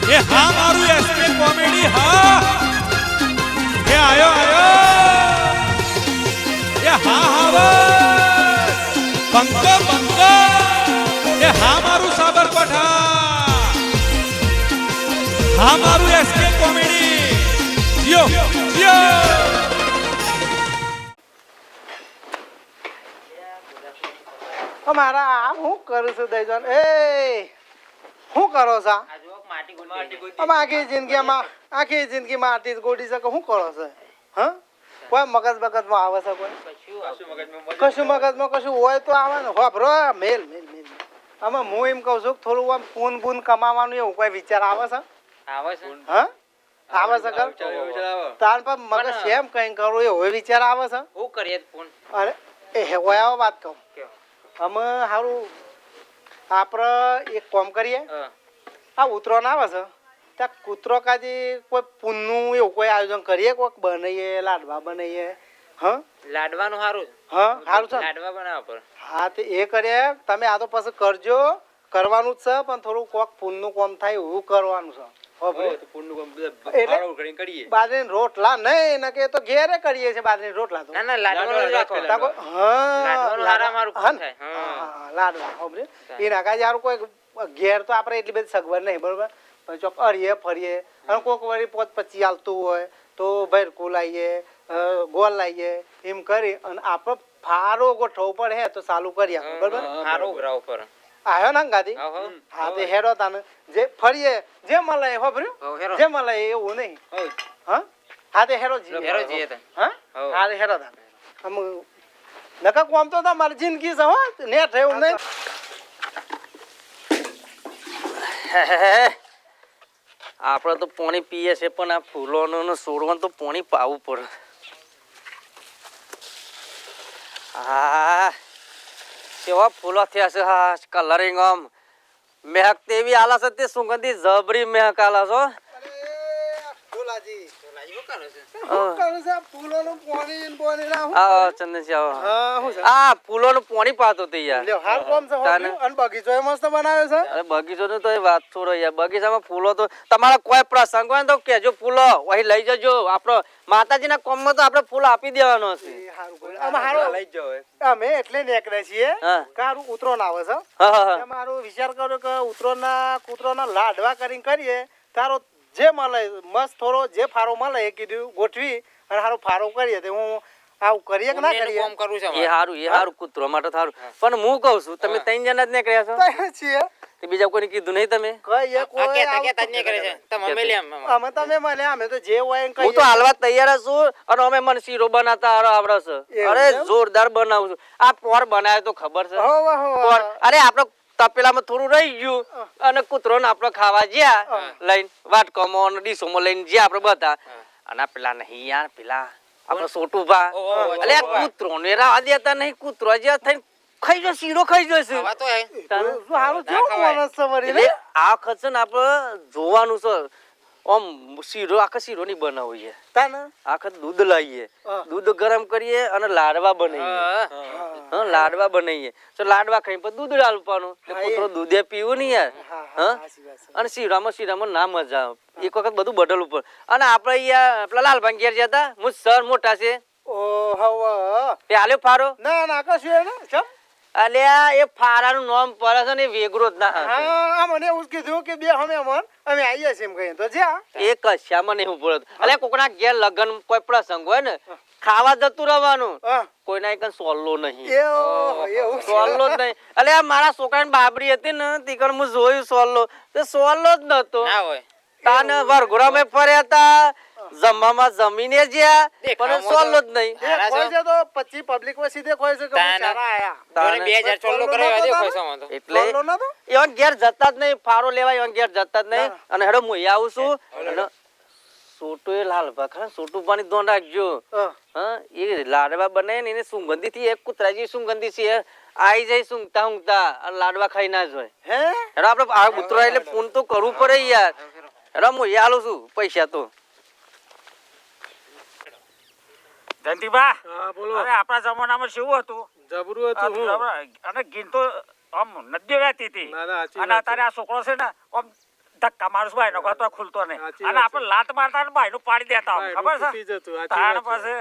એ હા મારું SK comedy હા એ આયો એ હા બંકો બંકો એ હા મારું સાબરકાંઠા હા મારું એસકે કોમેડી યો મારા હું કરું છું દઈજન એ શું કરો છો આખી જિંદગી માટી ગોડી શકે શું કરો છો હા કોઈ મગજ બગજમાં આવે છે કોઈ કશું મગજમાં કશું હોય તો આવે ને વાપરો મેલ મેલ મેલ આમાં હું એમ કહું છું થોડું આમ પૂન પૂન કમાવાનું એવું કોઈ વિચાર આવે છે હા આવે છે તાર પર મગજ સેમ કઈ કરું એવો વિચાર આવે છે હું કરીએ ફોન અરે એ હોય આવો વાત કહું અમે સારું આપણે એક કામ કરીએ આ ઉતરો ના આવે છે ત્યાં કૂતરો કાજી કોઈ પૂનનું એવું કોઈ આયોજન કરીએ કોઈક બનાવીએ લાડવા બનાવીએ હા લાડવાનું સારું હા સારું છે લાડવા બનાવવા પર હા તે એ કરીએ તમે આ તો પછી કરજો કરવાનું જ છે પણ થોડું કોક પૂનનું કામ થાય એવું કરવાનું છે બાજરી રોટલા નહીં ને કે તો ઘેરે કરીએ છીએ બાજરી રોટલા તો ના લાડવાનું રાખો લાડવા હોબરે એ નાખા યાર કોઈ ઘેર તો આપણે એટલી બધી સગવડ નહીં બરોબર પછી ચોક અરીએ ફરીએ અને કોઈક વળી 25 હાલતું હોય તો ભેરકું લાવીએ ગોળ લાવીએ એમ કરી અને આપણે ફારો ગોઠવવો પડે હે તો ચાલુ કરીએ બરોબર ફારો ગ્રાવ પર આયો ને ગાદી હા તે હેડો તાને જે ફરીએ જે મળે હોબર્યું જે મળે એવું નહીં હા હા તે હેડો જી હા હા તે હેડો તાને આમ નકા કોમ તો તમારી જિંદગી છે હો નેટ એવું નહીં આપણે તો પાણી પીએ છે પણ આ ફૂલોનું છોડવાનું તો પાણી પાવું પડે હા કેવા ફૂલો થયા છે હા કલરિંગ આમ મહેક તેવી આલા છે તે સુગંધી જબરી મહેક આલા છો ફૂલોનું પાણી પાતો બગીચો મસ્ત બનાવ્યો છે બગીચો નું તો વાત છોડો યાર બગીચામાં ફૂલો તો તમારા કોઈ પ્રસંગ હોય તો કેજો ફૂલો વહી લઈ જજો આપડે માતાજી ના કોમ માં તો આપડે ફૂલ આપી દેવાનો છે અમે એટલે નીકળે છીએ કારું ઉતરો ના આવે છે મારો વિચાર કર્યો કે ઉતરો ના લાડવા કરીને કરીએ તારો જે મળે મસ્ત થોડો જે ફારો મળે એ કીધું ગોઠવી અને સારો ફારો કરીએ તો હું આવું કરીએ કે ના કરીએ કામ કરું છું એ હારું કૂતરો માટે સારું પણ હું કહું છું તમે 3 જણા જ નીકળ્યા છો છીએ તે બીજા કોઈને કીધું નહીં તમે કઈ કોઈ અમે તમે મળ્યા અમે તો જે હોય એમ હું તો હાલવા તૈયાર છું અને અમે મને શીરો બનાવતા આવડે છે અરે જોરદાર બનાવું છું આ પોર બનાવ્યો તો ખબર છે અરે આપણે તપેલામાં થોડું રહી ગયું અને કૂતરો ને આપડે ખાવા જ્યાં લઈને વાટકામાં ડીશોમાં લઈને જ્યાં આપડે બધા અને પેલા નહીં યાર પેલા આપડે સોટું ભા એટલે કૂતરો ને રાહ દેતા નહીં કૂતરો જ્યાં થઈને ખાઈ જો શીરો ખાઈ જશે આ ખર્ચ ને આપડે જોવાનું છે આમ શીરો આખા શીરો ની બનાવીએ આખા દૂધ લાવીએ દૂધ ગરમ કરીએ અને લાડવા બનાવીએ લાડવા બનાવીએ તો લાડવા ખાઈ પછી દૂધ ડાલવાનું કૂતરો દૂધે પીવું નહીં યાર અને શીરામાં ના મજા આવે એક વખત બધું બદલવું પડે અને આપડે અહીંયા પેલા લાલભાઈ ઘેર જતા હું સર મોટા છે તે આલ્યો ફારો ના કશું અલ્યા એ ફારાનું નામ પડે છે ને વેગરો જ ના મને એવું કીધું કે બે અમે આવીએ છીએ એમ કહીએ તો જ્યાં એ કશામાં નહીં પડે અલ્યા કોકના ઘેર લગન કોઈ પ્રસંગ હોય ને ખાવા જતું રહેવાનું કોઈના એક સોલ્લો નહીં સોલ્લો જ નહીં અલ્યા મારા છોકરાની બાબરી હતી ને તીકણ હું જોયું સોલ્લો તે સોલ્લો જ નતો તાને વરઘોડામાં ફર્યા હતા જમવામાં જમીને જ્યાં પણ સોલ્લો જ નહીં તો 25 પબ્લિક માં સીધે ખોય છે કે સારા આયા 2000 ચોલ્લો કરાવ્યા દે ખોય સામો એટલે એવન ઘેર જતા જ નહીં ફારો લેવા એવન ઘેર જતા જ નહીં અને હેડો હું આવું છું અને સોટો એ લાલ ભાખરા સોટું પાણી દોન રાખજો હા એ લાડવા બને ને એને સુગંધી થી એક કૂતરાજી સુગંધી છે આઈ જાય ઊંઘતા અને લાડવા ખાઈ ના જોય હે હેડો આપણે આ કૂતરો એટલે ફોન તો કરવું પડે યાર હેડો હું આલું છું પૈસા તો જયંતિબા બોલો અરે આપણા જમાનામાં શું હતું જબરું હતું અને ગીન તો આમ નદી વહેતી હતી અને અત્યારે આ છોકરો છે ને આમ ધક્કા મારું ભાઈ નો તો ખુલતો નહીં અને આપણે લાત મારતા ને ભાઈ નું પાડી દેતા હોય. ખબર છે તાણ પછી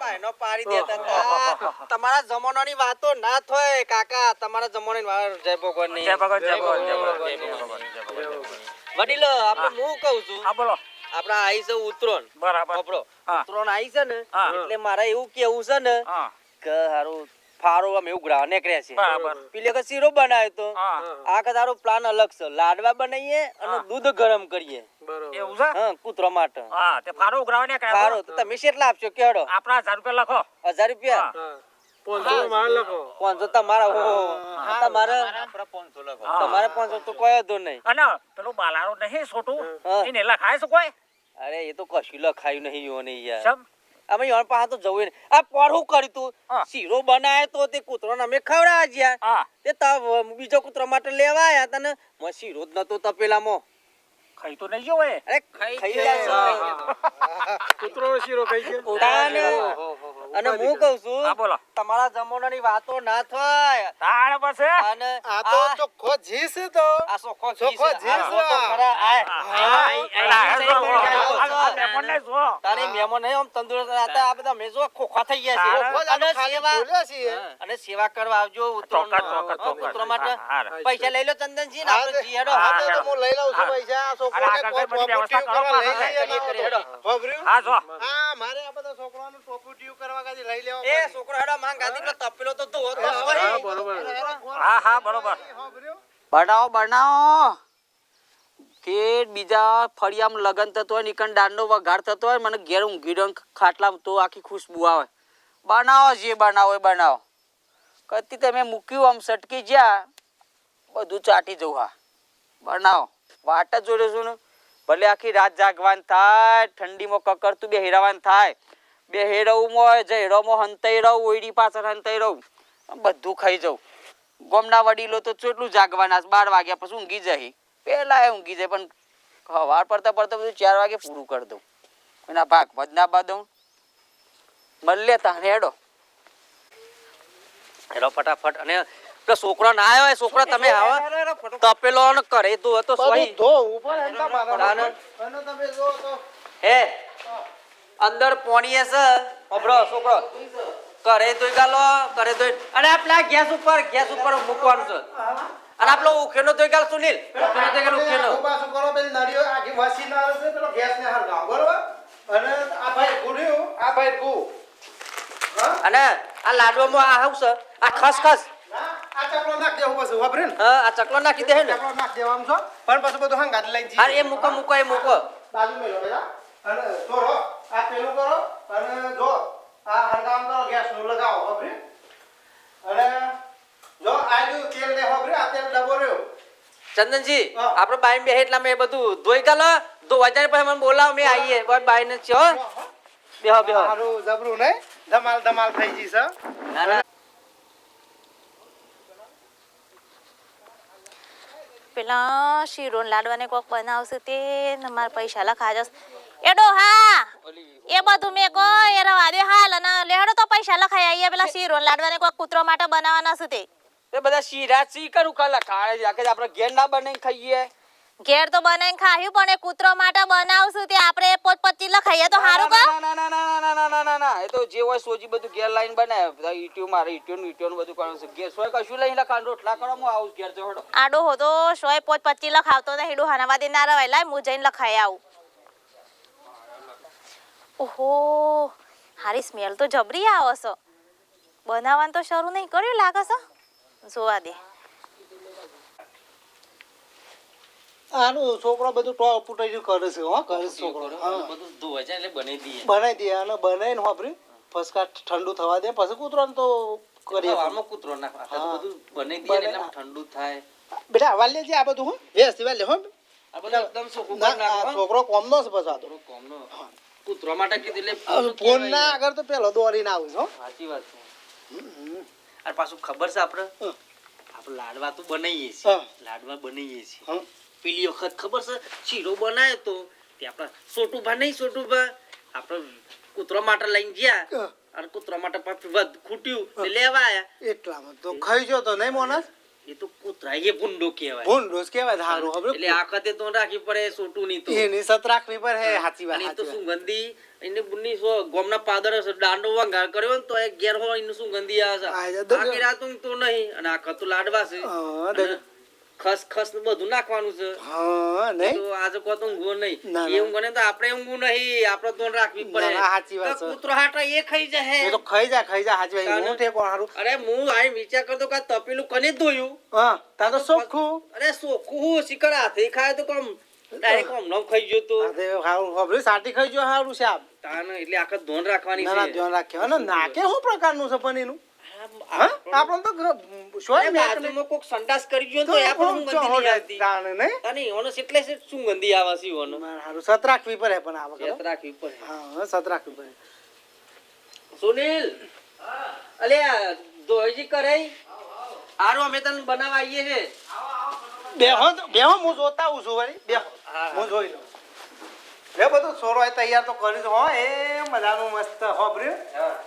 ભાઈનો પાડી દેતા હતા. તમારા જમાનાની વાતો ના થાય કાકા. તમારા જમાનાની વાત જય ભગવાનની. જય ભગવાન જય ભગવાન જય ભગવાન જય ભગવાન. વડીલો આપણે હું કહું છું હા બોલો. આપડા આઈ છે ઉતરોન બરાબર. આપણો હા. ઉતરોન આઈ છે ને હા. એટલે મારે એવું કેવું છે ને હા કે હારું ફારો આમ એવું ગ્રાહ નીકળ્યા છે. બરાબર. પેલે કે શીરો બનાવ્યો તો હા આ કે તારો પ્લાન અલગ છે. લાડવા બનાવીએ અને હા. દૂધ ગરમ કરીએ. એવું છે. હા કૂતરો માટે હા તે ફારો ઉઘરાવા ને ફારો તો તમે કેટલા આપશો કેડો? આપણા 1000 રૂપિયા લખો. 1000 રૂપિયા? હા. 500 તમારા તમારે તમારે 500 તો કોઈ હતો નહીં. અને પેલું બાલારો નહીં છોટું હા. એને લખાય છે કોઈ? અરે એ તો કશું લખાયું નહીં યોને યાર. સમ અમે યોન પાસે તો જવું નહીં. આ પડું કર્યું તું હા. શીરો બનાવ્યો તો તે કૂતરોને અમે ખવડાવ્યા જ્યાં હા તે બીજો કૂતરો માટે લેવા આયા તને શીરો જ નતો તપેલામાં. ખાઈ તો નહીં જોવે. અરે ખાઈ જાય કૂતરો શીરો ખાઈ ગયો પોતાને. અને હું કહું છું હા બોલો. તમારા જમાનાની વાતો ના થાય. તાણ પછી અને આ તો ચોખ્ખો જી છે તો આ સોખો ચોખ્ખો ઘી છે. ઘી આ છે. જો તો ખરા. આય. મહેમાનને જુઓ. તારી મહેમાન નહીં આમ તંદુરસ્ત હતા. આ બધા મેં જો ખોખા થઈ ગયા છે. હા. અને સેવા બોલ્યા છીએ અને સેવા કરવા આવજો ઉતરોનો. ચોક્કસ, ચોક્કસ. ઉતરો માટે હા, હા. પૈસા લઈ લો ચંદનજી ને આપણે જી હેડો. હા તો હું લઈ લઉં છું પૈસા આ છોકરાને અને આગળ કોઈ બધી વ્યવસ્થા કરો property પાછા. લઈ જઈએ કરીએ, ના તો. વાપર્યું? હા જો હા મારે આ બધા છોકરાનું property કરવા કાજે લઈ લેવા એ પડે. છોકરો હેડો માંગ ગાદી પેલો તપેલો તો ધોવો તો હા, હોય. બરોબર. હા હા બરોબર. વાપર્યું? બનાવો બનાવો કે બીજા ફળિયામાં લગન થતો હોય નીકન દાંડનો વઘાર થતો હોય મને ઘેર ઊંઘી રહ્યો ખાટલામાં તો આખી ખુશ્બુ આવે. બનાવો જે બનાવો એ બનાવો. કતી તમે મૂક્યું આમ સટકી જ્યાં બધું ચાટી જવું. હા બનાવો. વાટ જ જોડે છું ને ભલે આખી રાત જાગવાન થાય ઠંડીમાં કકરતું બે હેરાવાન થાય. બે હેરવમાં જહેરોમાં હંતાઈ રહું ઓયડી પાછળ હંતાઈ રહું બધું ખાઈ જાઉં. ગોમના વડીલો તો કેટલું જાગવાના 12 વાગ્યા પછી ઊંઘી જાય. પેલા ઊંઘી જાય પણ સવાર પડતા પડતા બધું 4 વાગે પૂરું કરી દઉં. એના ભાગ ભજના બા દઉં મળે તાને હેડો હેડો ફટાફટ. અને પેલો છોકરો ના આવ્યો છોકરા તમે આવો તપેલો ને કરે તો હતો બધું સોહી ધો ઉપર એમના મારા તાને. અને તમે જો તો હે અંદર પોણીએ છે ઓબરો છોકરો કરે તો ગાલો કરે તો અને આપલા ગેસ ઉપર મૂકવાનું છે. અને આપલો ઉખેનો તો ગાલ સુનિલ ઉખેનો તો ગાલ ઉખેનો. પાછું કરો પેલી નળીઓ આખી વસી ના હશે પેલો ગેસ ને હરગાવ બરોબર. અને આ ભાઈ ગુડ્યું આ ભાઈ ગુ હા અને આ લાડવામાં આ હાઉસ આ ખસખસ ના આ ચકલો નાખ દેવું પછી વાપરે ને હા આ ચકલો નાખી દે ને. ચકલો નાખ દેવાનું છો પણ પછી બધું હંગાત લઈ જઈએ. અરે એ મૂકો એ મૂકો. બાજુ મેલો બેટા અને છોરો આ પેલું કરો અને જો આ હરગામ કરો ગેસ નું લગાવો વાપરે. અને જો આજુ તેલ ને વાપરે આ તેલ ડબો રહ્યો. ચંદનજી હા. આપણે બાઈ બે એટલા મેં બધું ધોઈ ગાલો ધોવા જાય પછી મને બોલાવો મેં આવીએ કોઈ બાઈ ને છો બેહો બેહો. હારું જબરું નહીં ધમાલ ધમાલ થઈ ગઈ છે. ના ના પેલા શીરો ને લાડવાને કોક બનાવશે તે ને મારા પૈસા લખા જશે એડો હા એ બધું મેં કો એ રવા દે હાલ અને લેડો તો પૈસા લખાય અહીંયા પેલા શીરો ને લાડવાને કોક કૂતરો માટે બનાવવાના છે તે એ બધા શીરા સી કરું કાલા ખાડે જાકે આપણે ઘેર ના બનાવીને ખાઈએ. ઘેર તો બનાવીને ખાયું પણ એ કૂતરો માટે બનાવશું તે આપણે પોતપતિ લખાઈએ તો સારું કા ના એ તો જે હોય સોજી બધું ઘેર લાઈન બનાવે બધા ઈટ્યું મારે ઈટ્યું બધું કરવાનું છે. ઘેર સોય કશું લઈને લખાણ રોટલા કરો હું આવું ઘેર તો હડો. આડો હો તો સોય પોતપતિ લખાવતો ને હીડું હાનાવા દે ના રવાય લાય હું જઈને લખાઈ આવું. ઓહો હારી સ્મેલ તો જબરી આવે છે. બનાવવાનું તો શરૂ નહીં કર્યું લાગે છે. જોવા દે આનું છોકરો બધું ટોપ પુટાઈ કરે છે હો કરે છે છોકરો. બધું ધોવાય છે એટલે બનાવી દઈએ. બનાવી દે અને બનાવીને વાપરી ફસકા ઠંડુ થવા દે પછી કૂતરાને તો કરીએ. સવારમાં કૂતરો નાખવા આ તો બધું બનાવી દઈએ એટલે આમ ઠંડુ થાય. બેટા વાલે જે આ બધું હો વ્યસ્ત વાલે હો આ બધું એકદમ ચોખ્ખું ના, કરી નાખો. આ છોકરો કોમનો છે પછી આ તો. થોડો કોમનો કૂતરો માટે કીધું એટલે ફોન કહેવાય. ના આગળ તો પેલો દોડીને આવું છો. સાચી વાત છે. અને પાછું ખબર છે આપણે હમ. આપણે લાડવા તો બનાવીએ છીએ. હા. લાડવા બનાવીએ છીએ. હા. પેલી વખત ખબર છે શીરો બનાવ્યો તો તે આપણા સોટુભા નહીં સોટુભા આપણે કૂતરો માટે લઈને ગયા હા. અને કૂતરો માટે પાછું ખૂટ્યું તે લેવા આયા. એટલામાં તો ખાઈ જો તો નહીં મોનસ એ તો કૂતરાએ ભૂંડો કહેવાય ભૂંડો જ કહેવાય ધારું હવે એટલે આખતે તો રાખવી પડે સોટું નહીં તો એની સત રાખવી પડે હે સાચી વાત અને એ તો સાચી વાત. સુગંધી એને બુન્ની ગોમના પાદર હશે દાંડો વંગાર કર્યો ને તો એ ઘેર હોય એનું સુગંધી આવે આ છે જતો આખી રાત ઊંઘતો નહીં અને આખા તો લાડવા છે હા, અને ખસ ને બધું નાખવાનું છે હા નહીં તો આજે કો તો ઊંઘવો નહીં ના, એ ઊંઘો ને તો આપણે ઊંઘવું નહીં આપણે તો રાખવી પડે ના, ના, સાચી વાત તો છે. કૂતરો હાટા એ ખાઈ જાય એ તો ખાઈ જાય સાચી વાત તાને- હું ઠેકો હારું અરે હું આ વિચાર કરતો કે આ તપેલું કને ધોયું હા તા તો ચોખ્ખું અરે સોખું હું શિકર હાથે ખાય તો કમ ડાયરેક્ટ આમ નમ ખાઈ ગયો તો આ તે હારું ખબર સાટી ખાઈ જો હારું છે આપ તાને એટલે આખા ધોન રાખવાની ના ના છે ધ્યાન રાખ્યો અને નાકે શું પ્રકારનું છે પણ એનું આ- હા આપણને તો શોય અરે બાજુમાં કોક સંડાસ કરી ગયો તો એ પણ ગંદી નહીં આવતી નહીં અને ઓનો એટલે છે શું ગંદી આવે છે ઓનો હારું સત રાખવી પડે પણ આ વખત ચેત રાખવી પડે હા સત રાખવી પડે સુનિલ અલે દોઈજી કરે હારું અમે તને બનાવવા આવીએ છે બેહો હું જોતા આવું છું વળી બેહો હું જોઈ લઉં લે બધું સોરો તૈયાર તો કરી હો એ મજાનું મસ્ત હો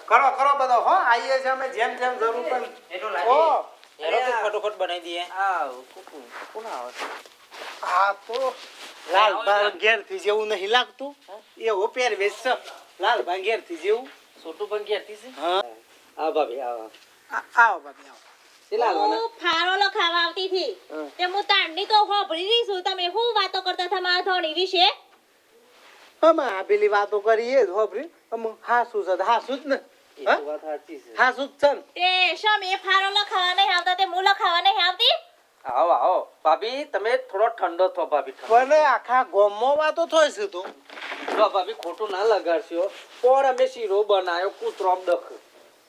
કરો કરો બધો હો આવીએ છે અમે જેમ જેમ જરૂર પણ ઓ ફટોફટ બનાવી દઈએ આ કોણ આવે છે આ તો લાલ ઘેર થી જેવું નહીં લાગતું એવો પહેરવેશ છે લાલ ઘેર થી જેવું છોટું પણ ઘેરથી છે હા આ ભાભી આવો આવો બાબી આવો કેટલા હાલવાના હું ફારોલો ખાવા આવતી હતી હા. તે હું તાંડી તો હોભળી રહી છું તમે શું વાતો કરતા હતા મારા ધણી વિશે અમે આ પેલી વાતો કરીએ જ હોબરી અમે હાસુ છે હાસુ જ ને એ હા? તો વાત સાચી છે હાસુ જ છે ને તે શમ એ ફારોલો ખાવા નહીં આવતા તે મુલો ખાવા નહીં આવતી આવો આવો ભાભી તમે થોડો ઠંડો થો ભાભી પણ આખા ગોમમાં વાતો થાય છે તો જો ભાભી ખોટું ના લગાડશો પર અમે શીરો બનાવ્યો કૂતરો દખ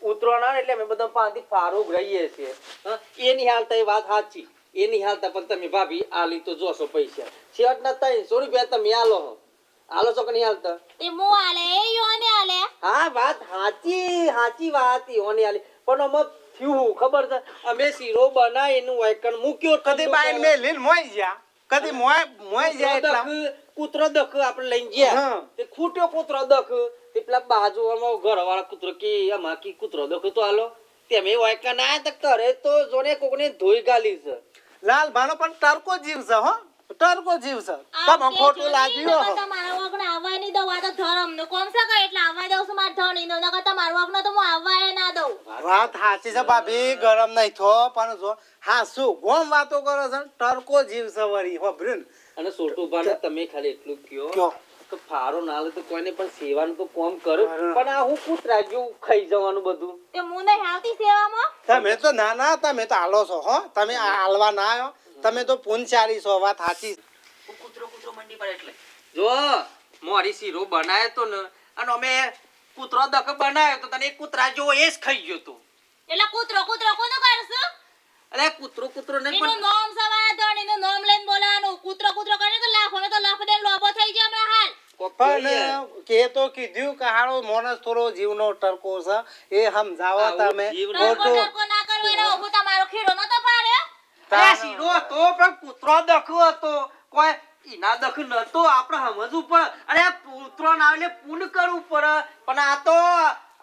ઉતરો ના એટલે અમે બધા પાંચથી ફારૂક રહીએ છીએ હા? એની હાલતા એ વાત સાચી એની હાલતા પણ તમે ભાભી આલી તો જોશો પૈસા છેવટના 300 રૂપિયા તમે આલો છો કે નહીં હાલતા તે મુ આલે એ યોને આલે હા વાત સાચી વાત ઈઓની આલી પણ અમે થયું ખબર છે અમે શીરો બનાવી એનું વાયકણ મૂક્યો કદી બાઈન મે લીન મોઈ ગયા કદી મોઈ જાય એટલા કૂતરો દખ આપણે લઈને ગયા હા. તે ખૂટ્યો કૂતરો દખ તે પેલા બાજુમાં ઘરવાળા કૂતરો કે આમાં કી કૂતરો દખ તો આલો તેમે વાયકણ આયા તો કરે તો જોને કોકને ધોઈ ગાલી છે લાલ ભાનો પણ ટરકો જીવ છે હો ટરકો જીવ છે તમે ખોટું લાગ્યું હો તમારા વગણ આવવા નહીં દઉં આ તો ધરમ નું કોમ છે કે એટલે આવવા દઉં છું મારા ધણી નું નકર તમારા વગણ તો હું આવવા ના દઉં વાત સાચી છે ભાભી ગરમ નહીં થો પણ જો હાસુ ગોમ વાતો કરો છે ને, ટરકો જીવ છે વળી હોભર્યું ને અને સોટુ ભાને તમે ખાલી એટલું કયો? કયો તો ફારો ના લે તો કોઈને પણ સેવાનું તો કોમ કરો પણ આ હું કૂતરા જેવું ખાઈ જવાનું બધું તે હું નહીં આવતી સેવામાં તમે તો નાના તમે તો હાલો છો હો તમે હાલવા ના આવ્યો તમે તો પૂંચારી છો વાત સાચી છે. કૂતરો મંડી પડે એટલે જો મોરી શીરો બનાવ્યો તો ને અને અમે કૂતરો દખ બનાવ્યો તો તને એક કૂતરા જેવો એ જ ખાઈ ગયો તો એટલે કૂતરો કોનું કરશું અરે કૂતરો ને એનું નામ સવારે ધણીનું નામ લઈને બોલાવાનું કૂતરો કરે તો લાખોને તો લાખ દે લોબો થઈ જાય હમણાં હાલ પણ કે તો કીધું કે હારો માણસ થોડો જીવનો ટરકો છે એ સમજાવો તમે ખોટું ના કરો એનો હું તમારો ખીરો નતો પાડ્યો અરે શીરો તો પણ કૂતરો દખ હતો કોઈ ઈના દખ નતો આપણે સમજવું પડે અરે કૂતરો ના એટલે પૂન કરવું પડે પણ આ તો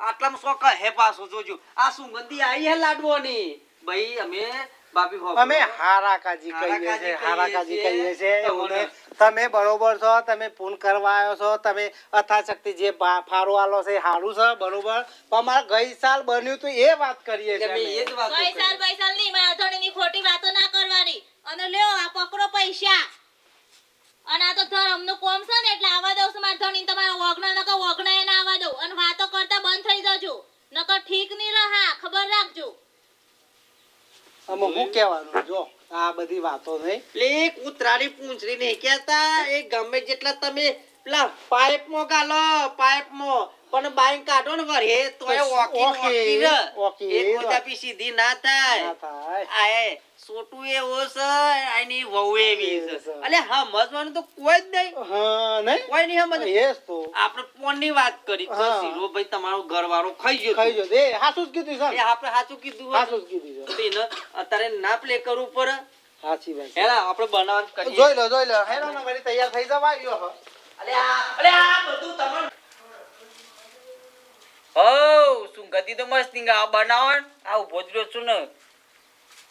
આટલામાં સો કહે પાછો જોજો આ સુગંધી આવી હે લાડવાની ભાઈ અમે બાપી હોપ અમે હારાકાજી કહીએ છે હારાકાજી કહીએ છે એવું નહીં. તમે બરોબર છો તમે પૂન કરવા આવ્યો છો તમે અથાશક્તિ જે ફારો આલો છે એ હારું છે બરોબર પણ અમારે ગઈ સાલ બન્યું તું એ વાત કરીએ છે અમે અમે. એ જ વાત પૈસા નહીં મારા ધણીની ખોટી વાતો ના કરવાની અને લ્યો આ પકડો પૈસા અને આ તો ધરમનું કોમ છે ને એટલે આવા દઉં છું મારા ધણી તમારા વગણા નકર વગણા એને આવા દઉં અને વાતો કરતા બંધ થઈ જજો નકર ઠીક નહીં રહા ખબર રાખજો અમે શું કહેવાનું જો આ બધી વાતો નહીં લે કૂતરાની પૂંછડી નહીં કહેતા એ ગમે જેટલા તમે પેલા પાઇપમાં ગાલો પાઇપમાં પણ બાઈક કાઢો ને વરે તો એ ઓકી એક મોટાપી સીધી ના થાય ના થાય. આય સોટું એવો છે આની વહુ એવી છે અલે સમજવાનું તો કોઈ જ નહીં હા નહીં કોઈ નહીં સમજ એ જ તો આપણે પોનની વાત કરી તો હા. શીરો ભાઈ તમારો ઘરવાળો ખાઈ ગયો ખાઈ જો એ હાસું જ કીધું છે એ ને? આપણે સાચું કીધું હોય હાસું જ કીધું છે તો એને અત્યારે ના પ્લે કરવું પડે સાચી વાત છે. હેલા આપણે બનાવવાનું કરીએ જોઈ લો હેરો ને વળી તૈયાર થઈ જવા આવ્યો હો. અલે આ બધું તમારું હો સુગંધી તો મસ્ત નીંગા આ બનાવણ આ ઉભો જ રહ્યો છું ને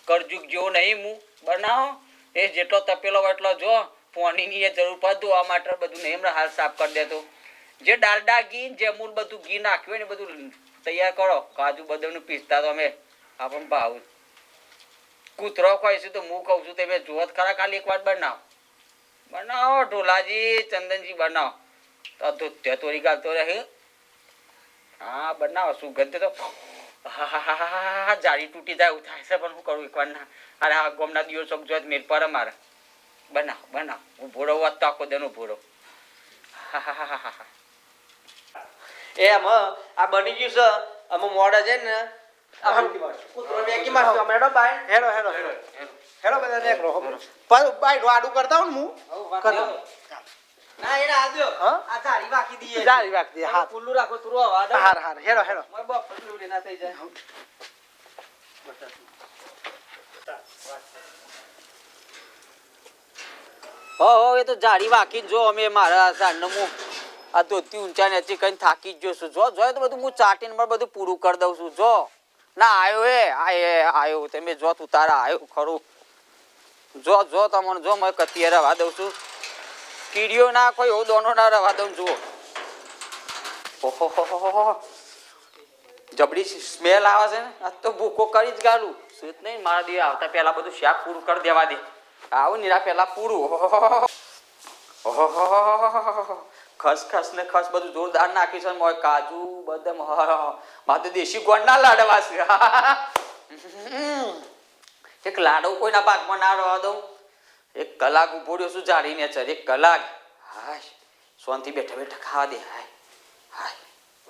કરજુક જેવો નહીં હું બનાવો એ જેટલો તપેલો હોય એટલો જો પાણીની એ જરૂર પડે ધોવા માટે બધું નહીં હમણાં હાલ સાફ કરી દેતો જે ડાલડા ઘી જેમુન બધું ઘી નાખ્યું ને બધું તૈયાર કરો કાજુ બદામનું પીસતા તો અમે આપણને ભાવ કૂતરો ખાઈશું તો હું કહું છું તમે જોત ખરા ખાલી એક વાર બનાવો ઢોલાજી ચંદનજી બનાવો તો ધોત્યા તોરી ગાલતો રહે હા બનાવો સુગંધ તો જાળી તૂટી જાય એવું થાય છે પણ હું કરું એકવાર ના અરે આ ગોમના દિવસ જો મેર પર મારે બનાવો હું ભોળો વાત તો આખો દેનો ભોળો એમ આ બની ગયું છે અમે મોડા છે ને કૂતરો બેકી માં ટમેટો બાય હેડો હેડો હેડો હેડો બધા નેકરો પર બાય આડું કરતા હું કરતા ના એને આદ્યો હા? આ જાળી વાકી દીએ જાળી વાકી દે હા ખુલ્લું રાખો તુરો વાડા હાર હાર હેડો હેડો મોય બાપ પટલું ના થઈ જાય હો એ તો જાળી વાકી જો અમે મારા સાંજનો મુ આ તો ઊંચા નીચે કઈ થાકી જ જોશું જો તો બધું હું ચાટીને મારે બધું પૂરું કરી દઉં છું જો ના આયો તમે જો તું તારા આયો ખરું જો તમને જો મેં કતિએ રવા દઉં છું કીડીઓ ના કોઈ એવો દોનો ના રવા દઉં જુઓ ઓહો જબડી સ્મેલ આવે છે ને આજ તો ભૂકો કરી જ ગાલું સુત નહીં મારા દી આવતા પહેલા બધું શાક પૂરું કરી દેવા દે આવું નીરા પહેલા પૂરું ઓહો ખસ ને ખસ બધું જોરદાર નાખી છે મોય કાજુ બદામ મારે દેશી ગોળ ના લાડવા છે એક લાડો કોઈના ભાગમાં ના રહેવા દઉં એક કલાક ઉભો રહ્યો છું જાડીને ચર એક કલાક હાય શાંતિ બેઠા બેઠા ખાવા દે હાય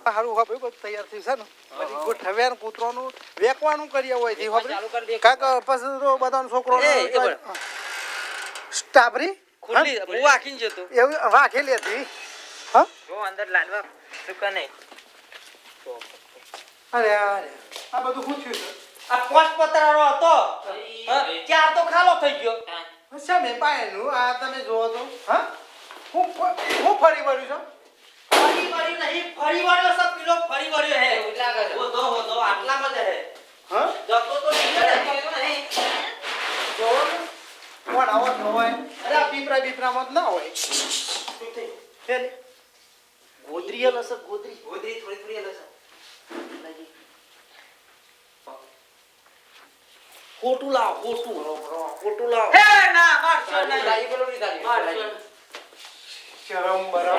હારું હા ભાઈ બધું તૈયાર થયું છે ને પછી ગોઠવ્યા ને કૂતરોનું વેકવાનું કરીએ હોય થી ચાલુ કરી દે. કાક પછી તો બધાનો છોકરો સ્ટાબરી ખુલ્લી હું આખીને જતો એવું વાઘેલી હતી હા જો અંદર લાડવા સુકા નહીં અરે અરે આ બધું શું થયું છે આ પોસ્ટ પતરાનો હતો ચાર તો ખાલો થઈ ગયો અચ્છા મેં પાયેલું આ તમે જોવો તો હા હું ફરી વળ્યું છું ફરી વળ્યું નહીં ફરી વળ્યો સબ કિલો ફરી વળ્યો હે હોતો આટલામાં જ હે હા જતો તો નહીં જોવો ને કોણ આવો ન હોય અરે આ પીપરામાં જ ના હોય હે ને? ગોદરી લસ ગોદરી થોડી લસ ખોટું લાવ ખોટું લાવ હે ના મારશો નહીં લાઈ બોલો ની તારી મારશો શરમ બરમ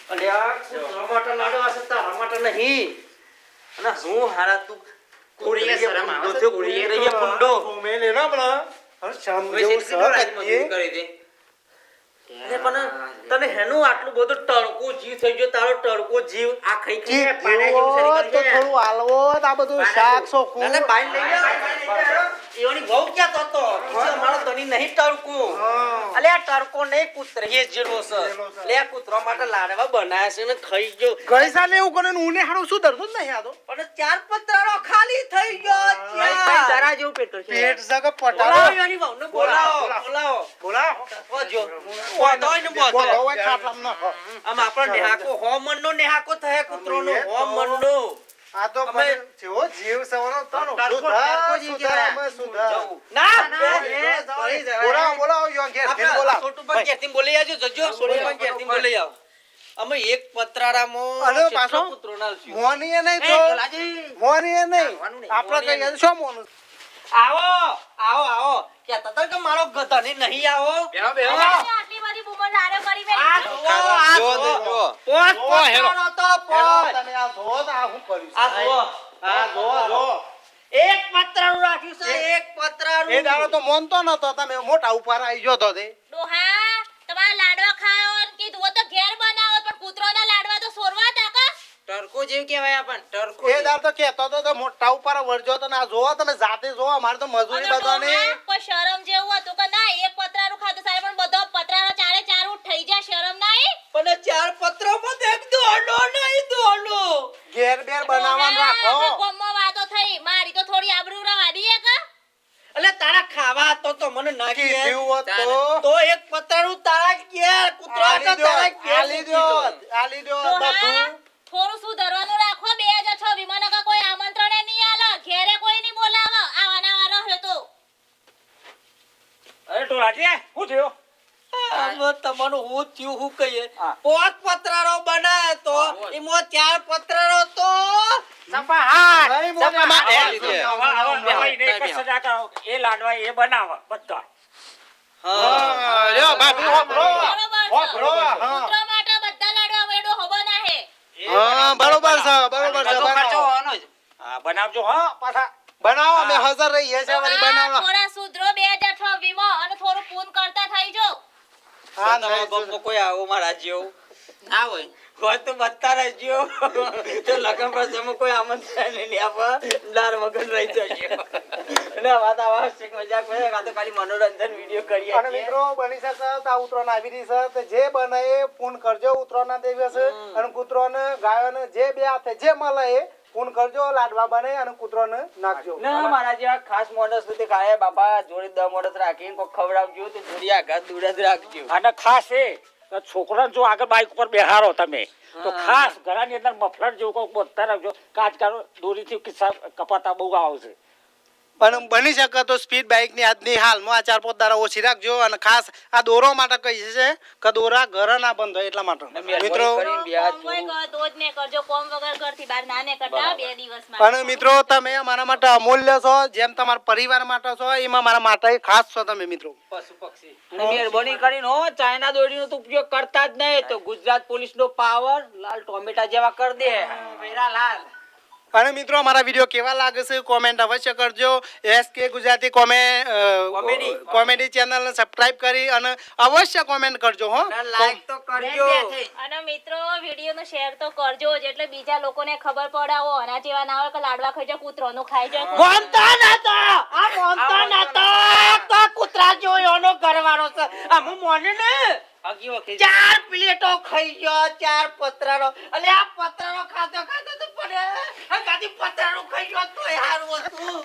અલે આ ટમાટર લાડવા છે તારા માટે નહીં અને હું હારા તું કોળીએ શરમ આવે છે કોળીએ રહીએ પુંડો મે લે ના બળા અરે શરમ જેવું સર કરી દે અરે પણ તને હેનું આટલું બધું ટળકો જીવ થઈ ગયો તારો ટળકો જીવ આ ખાઈ ખાઈને પાડા જેવું શરીર કરી તો છે થોડું હાલવો આ બધું શાક સોકું અલે બાઈ લઈ જા એવાની વહુ ક્યાં તો તો બીજો મારો તની નહીં ટળકો અલે આ ટળકો નહીં કૂતરીએ જેલો છે લે આ કૂતરો માટે લાડવા બનાયા છે ને ખાઈ ગયો ગઈ સાલે એવું કરે ને ઉને હાડું શું દર્દ જ નહીં આતો પણ ચાર પતરાનો ખાલી થઈ ગયો ત્યાં જરા જેવું પેટો છે પેટ જગ બોલાવો પટાવો એની વહુને બોલાવો બોલાવો ઓજો ઓદોય ને બોલો બોલો હોય ખાટલામ ના આમ આપણો નેહાકો હોમનનો નેહાકો થાય કૂતરોનો હોમનનો આ તો અમે જેવો જીવ સવરો તનો ટરકો જીવ કહેવાય. સુધા ના બોલાવો યો ઘેર ઘેર બોલાવો છોટું પણ કેતીમ બોલી આવજો જજો છોટું પણ કેતીમ બોલી આવ અમે એક પતરારામાં અરે કેટલો પાછો કૂતરો નાલશું મોનીએ નહીં એ તો ભોલાજી મોનીએ નહીં આવવાનું નહીં, આપણે મોનીએ કહીએ શું મોનું આવો કેતા તા કે મારો ગધને નહીં આવો આટલી બધી બૂમો લાડો કરી મેલી. આ જો પોત પતરાનો તો પોત તમે આ જો તો આ હું કર્યું છે? આ જો આ જો એક પતરાનું રાખ્યું છે એક પતરાનું એ દાડો તો મોનતો નતો તમે મોટા ઉપર આવી ગયો તો તે ડોહા તમારા લાડવા ખાઓ ને કીધું હોય તો ઘેર બનાવો પણ કૂતરોના લાડવા તો સોરવા તા કા ટરકો જેવું કહેવાય આપણ ટરકો એ દાડો તો કેતો તો મોટા ઉપર વળજો તો ના જોવો તમે જાતે જોવો અમારે તો મજૂરી અને બધાની ડોહા, કોઈ શરમ જેવું હતું કે ના એક પતરાનું ખાતું સાહેબ પણ બધો પતરાનો ચારે ચાર ઉઠ થઈ જાય શરમ નહીં પણ ચાર પત્રોમાં તો એક દોડો નહીં દોડો ઘેર બેર બનાવવાનું રાખો ગમો વાતો થઈ મારી તો થોડી આબરૂ રવા દીએ કા એટલે તારા ખાવા તો મને નાખી કીધું હોત તો એક પતરાનું તારા ઘેર કૂતરો હતો તારા ઘેર આલી દો બધું થોડું સુધરવાનું રાખો 2026 માં નકર કોઈ આમંત્રણે નહીં આલે તો રાજે શું થયું આમાં તમારું હું થયું હું કહીએ હા. પોત પતરારો બનાય તો એમાં 4 પતરારો તો નહીં, મોટા માં. એક જ સજા કરો એ લાડવા એ બનાવો બધા હા, લ્યો, ભાભી, હોભળો. હોભળો, હા. કૂતરો માટે બધા લાડવા વેડો હબો ના હે હા, બરોબર છે, બરોબર છે, બધો ખર્ચો બનાવો. હોવાનો જ. હા બનાવજો હા પાછા બનાવો, અમે હાજર રહીએ છીએ, વળી બનાવો. થોડા સુધરો 2026 માં અને થોડું પૂન કરતા થઈ જો હા, તમારા નહીં, ગામમાં કોઈ આવો મારા જેવું ના હોય તો બતા રહેજો તો લગન પ્રસંગમાં કોઈ આમંત્રણ નહીં આપવા લાર વગર રહી જજો અને વાત આવશ્યક મજાક કરે કાં તો ખાલી મનોરંજન વિડીયો કરીએ અને મિત્રો બની શકે તો આ ઉતરાણ આવી રહી છે તો જે બને એ ફોન કરજો ઉતરાણના દિવસે અને કૂતરોને ગાયોને જે બે હાથે જે મળે એ ફોન કરજો, લાડવા બને અને કૂતરોને નાખજો. ના મારા જેવા ખાસ માણસ તે કાય બાપા જોડે 10 માણસ રાખીને કોઈ ખવડાવજો તો જોડી આઘાત દૂર જ રાખજો. અને ખાસ એ છોકરાને જો આગળ બાઈક ઉપર બેહારો તમે તો ખાસ ઘરની અંદર મફલર જેવું કોઈ બોલતા રાખજો કાચકારો દોરીથી કિસ્સા કપાતા બહુ આવશે પણ બની શકે તો સ્પીડ બાઇકની આજની હાલમાં આ 4-5 દાડા ઓછી રાખજો અને ખાસ આ દોરો માટે કહી છે કે દોરા ઘરે ના બંધ હોય એટલા માટે મિત્રો. કરીને બ્યાજ કોમ હોય તો જ ને કરજો કોમ વગર ઘરથી બહાર ના ને કરતા 2 દિવસમાં અને મિત્રો તમે અમારા માટે અમૂલ્ય છો, જેમ તમારા પરિવાર માટે છો એમાં મારા માટે ખાસ છો તમે મિત્રો. પશુ પક્ષી અને મહેરબાની કરીને હો ચાઇના દોરીનો તો ઉપયોગ કરતા જ નહીં તો ગુજરાત પોલીસનો પાવર લાલ ટોમેટા જેવા કરી દે વેરા લાલ. અને મિત્રો અમારા વિડીયો કેવા લાગે છે કોમેન્ટ અવશ્ય કરજો. SK ગુજરાતી કોમેડી ચેનલને સબસ્ક્રાઇબ કરી અને અવશ્ય કોમેન્ટ કરજો હો. લાઈક તો કરજો અને મિત્રો વિડીયો નો શેર તો કરજો એટલે બીજા લોકોને ખબર પડાવો આના જેવા ના હોય કે લાડવા ખાઈ જાય કૂતરોનું ખાઈ જાય મોનતા નતા આ મોનતા નતા કા કૂતરા જોયોનો ઘરવાળો છે આ હું મોને ને આગી વખત 4 પ્લેટો ખાઈ ગયો 4 પતરારો અલે આ પતરારો ખાતો તો પડે આ ગાડી પતરારો ખાઈ ગયો તોય હારું હતું